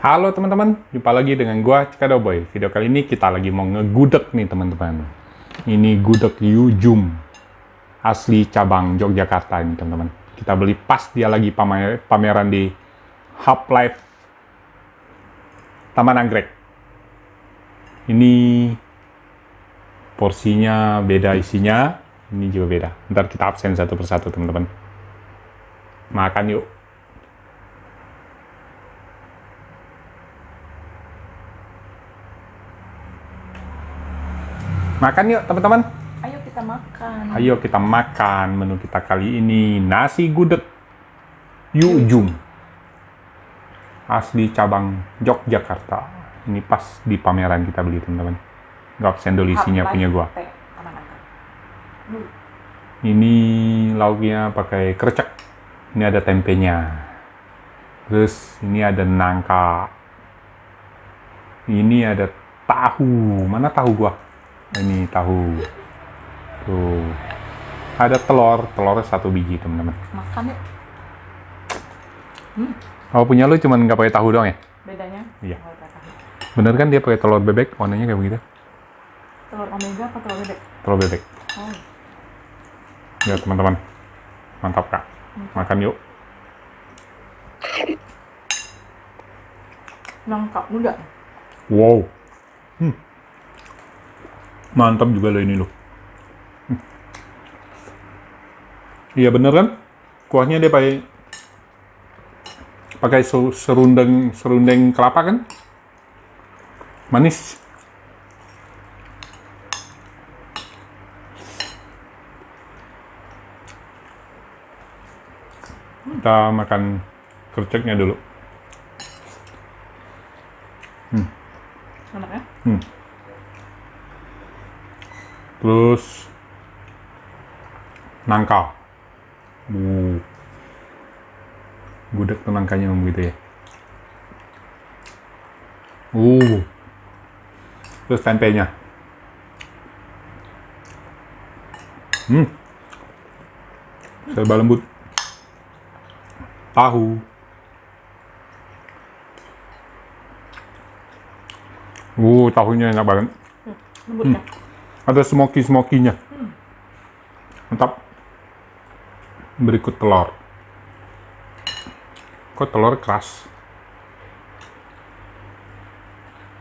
Halo teman-teman, jumpa lagi dengan gua Cikadoboy. Video kali ini kita lagi mau ngegudeg nih teman-teman. Ini gudeg Yujum, asli cabang Yogyakarta ini teman-teman. Kita beli pas dia lagi pameran di Hub Life Taman Anggrek. Ini porsinya beda isinya, ini juga beda. Ntar kita absen satu persatu teman-teman. Makan yuk. Makan yuk teman-teman. Ayo kita makan. Ayo kita makan. Menu kita kali ini nasi gudeg Yujum, asli cabang Yogyakarta. Ini pas di pameran kita beli teman-teman. Gak absen dulu isinya punya gua. Ini lauknya pakai krecek. Ini ada tempenya. Terus ini ada nangka. Ini ada tahu. Mana tahu gua? Ini tahu. Tuh. Ada telurnya 1 biji teman-teman. Makan yuk. Kalau punya lu cuman nggak pakai tahu doang ya? Bedanya? Iya. Oh, tahu. Bener kan dia pakai telur bebek, warnanya kayak begitu? Telur omega apa telur bebek? Telur bebek. Oh. Ya teman-teman. Mantap kak. Makan yuk. Nangka muda. Wow. Mantap juga loh ini loh. Iya bener kan? Kuahnya dia pakai serundeng kelapa kan? Manis. Kita makan kreceknya dulu. Enak ya? Terus nangka. Gudeg tuh nangkanya begitu ya. Terus tempenya. Serba lembut. Tahu. Tahunya enak banget. Lembut ya? Ada smoky-smokinya. Mantap. Berikut telur. Kok telur keras?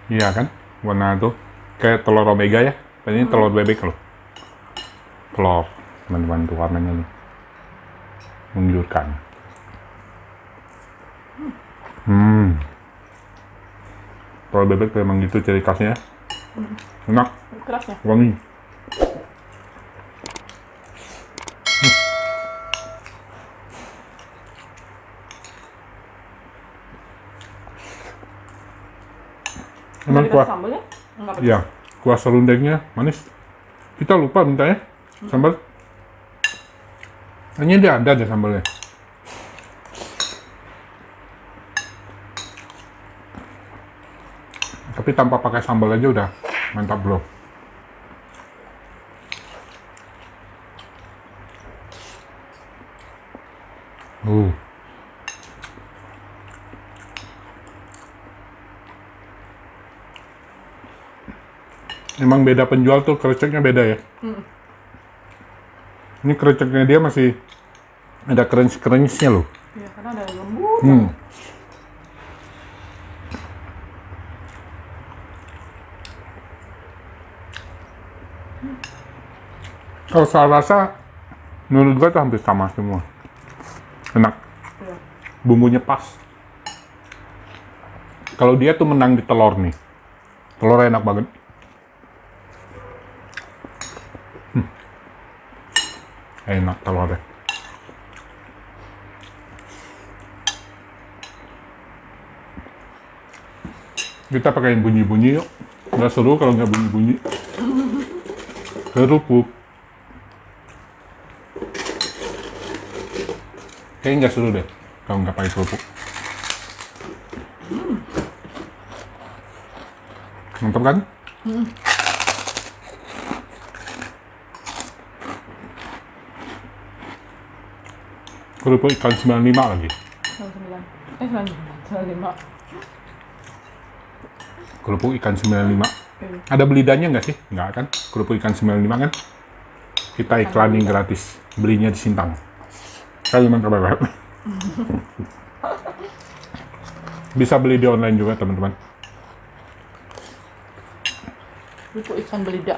Iya kan? Warna tuh kayak telur omega ya. Ini telur bebek loh. Telur. Teman-teman tuh warnanya nih. Menggiurkan. Telur bebek memang gitu ciri khasnya. Enak. Keras ya? Wangi. Emang Ada kuah, sambalnya? Enggak pedas. ya, kuah serundengnya manis. Kita lupa minta ya, sambal. Hanya dia ada sambalnya. Tapi tanpa pakai sambal aja udah mantap bro. Emang beda penjual tuh, kreceknya beda ya. Ini kreceknya dia masih ada crunch-crunchnya loh. Iya, karena ada lembut. Kalau saya rasa, menurut gua tuh hampir sama semua. Enak. Iya. Bumbunya pas. Kalau dia tuh menang di telur nih. Telurnya enak banget. Enak telurnya. Kita pakai bunyi-bunyi yuk. Nggak seru kalau nggak bunyi-bunyi. Kerupuk. Kayaknya nggak seru deh kalau nggak pakai kerupuk. Mantap kan? Kerupuk ikan 95 lagi. 99. 99. 95. Kerupuk ikan 95. Ada belidanya nggak sih? Nggak kan? Kerupuk ikan 95 kan? Kita iklanin gratis. Belinya di Sintang. Kalimantan Barat. Bisa beli di online juga, teman-teman. Kerupuk ikan belida.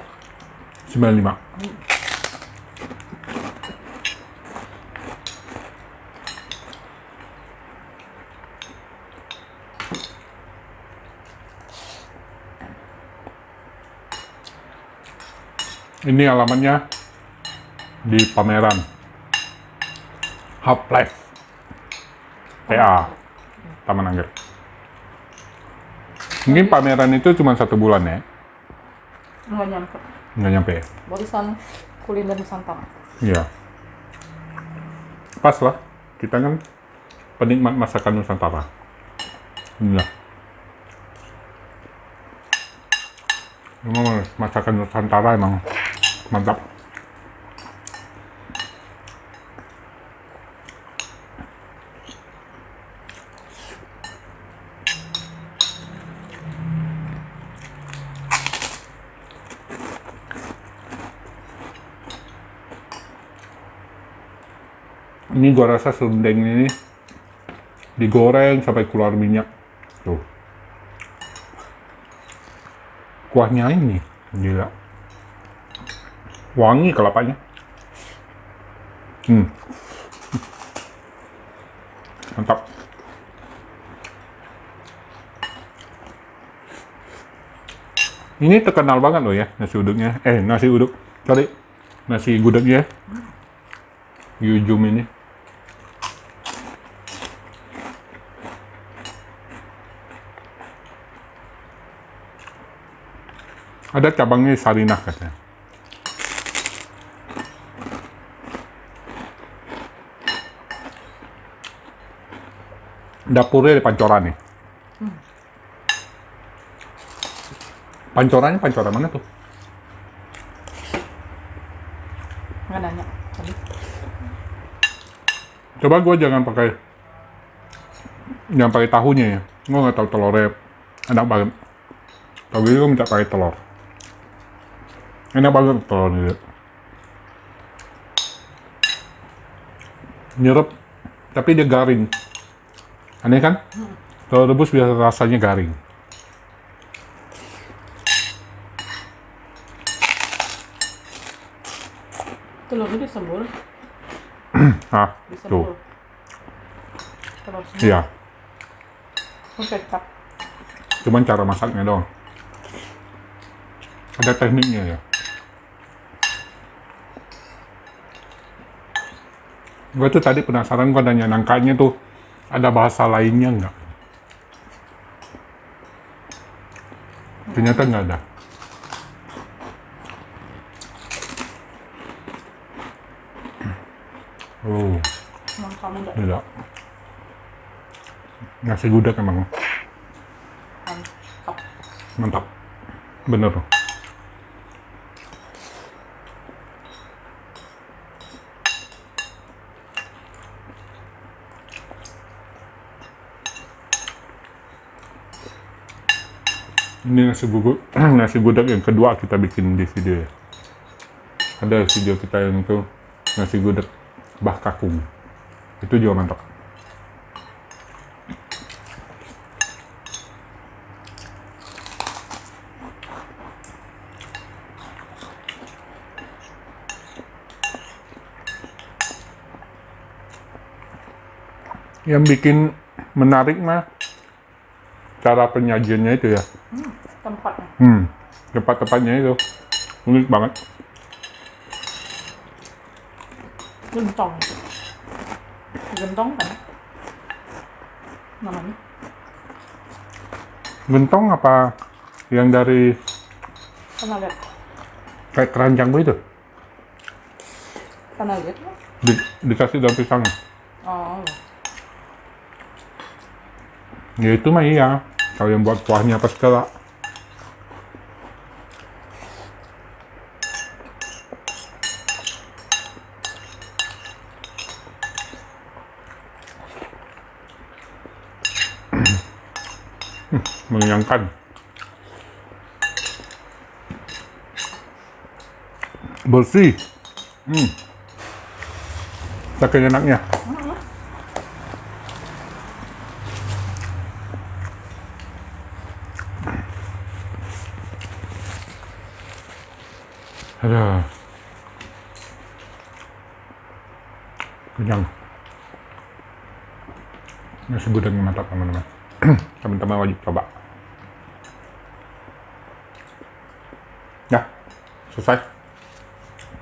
95. Ini alamatnya di pameran Half-Life PA Taman Anggrek. Mungkin pameran itu cuma 1 bulan ya, Nggak nyampe. nggak nyampe ya? Warisan kuliner Nusantara. Iya. Pas lah, kita kan penikmat masakan Nusantara. Iya. Memang masakan Nusantara emang mantap. Ini gua rasa serundeng ini digoreng sampai keluar minyak. Tuh. Kuahnya ini gila. Wangi kelapanya. Mantap. Ini terkenal banget loh ya nasi uduknya. Nasi uduk. Sorry. Nasi gudegnya. Yujum ini. Ada cabangnya di Sarinah katanya. Dapurnya di Pancoran nih. Pancorannya Pancoran mana tuh? Nggak nanya tadi. Coba gue jangan pakai tahunya ya. Gue nggak tahu telurnya enak banget. Tapi gue minta pakai telur. Enak banget telurnya. Nyerep, tapi dia garing. Aneh kan? Telur rebus biasa rasanya garing. Telurnya disembur. Nah, tuh. Disembur. Telur semua. Iya. Kecap. Cuman cara masaknya doang. Ada tekniknya ya. Gue tuh tadi penasaran, gue nanya nangkanya tuh ada bahasa lainnya nggak? Ternyata nggak ada. Oh, Emang kamu nggak tidak. Nasi gudeg emang mantap. mantap. Bener. Ini nasi gudeg yang kedua kita bikin di video ya. Ada video kita yang itu nasi gudeg Bah Kakung. Itu juga mantap. Yang bikin menarik mah cara penyajiannya itu ya. Tempatnya. Tempat-tempatnya itu unik banget. Gentong. Gentong kan? Namanya. Gentong apa yang dari Pernah lihat? kayak keranjang begitu? Pernah lihat? Dikasih daun pisang. Oh. Ya itu mah iya. Kalau yang buat kuahnya apa segala. Mengenyangkan. Bersih. Saking enaknya. Aduh. Kenyang. Nasi gudeg mantap teman-teman. Teman-teman wajib coba. Ya, selesai.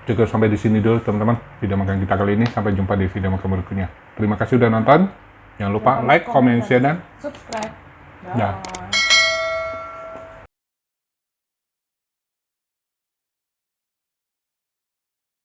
Cukup sampai di sini dulu teman-teman video makan kita kali ini. Sampai jumpa di video makan berikutnya. Terima kasih sudah nonton. Jangan lupa like, comment, share, dan subscribe. Ya. Dah.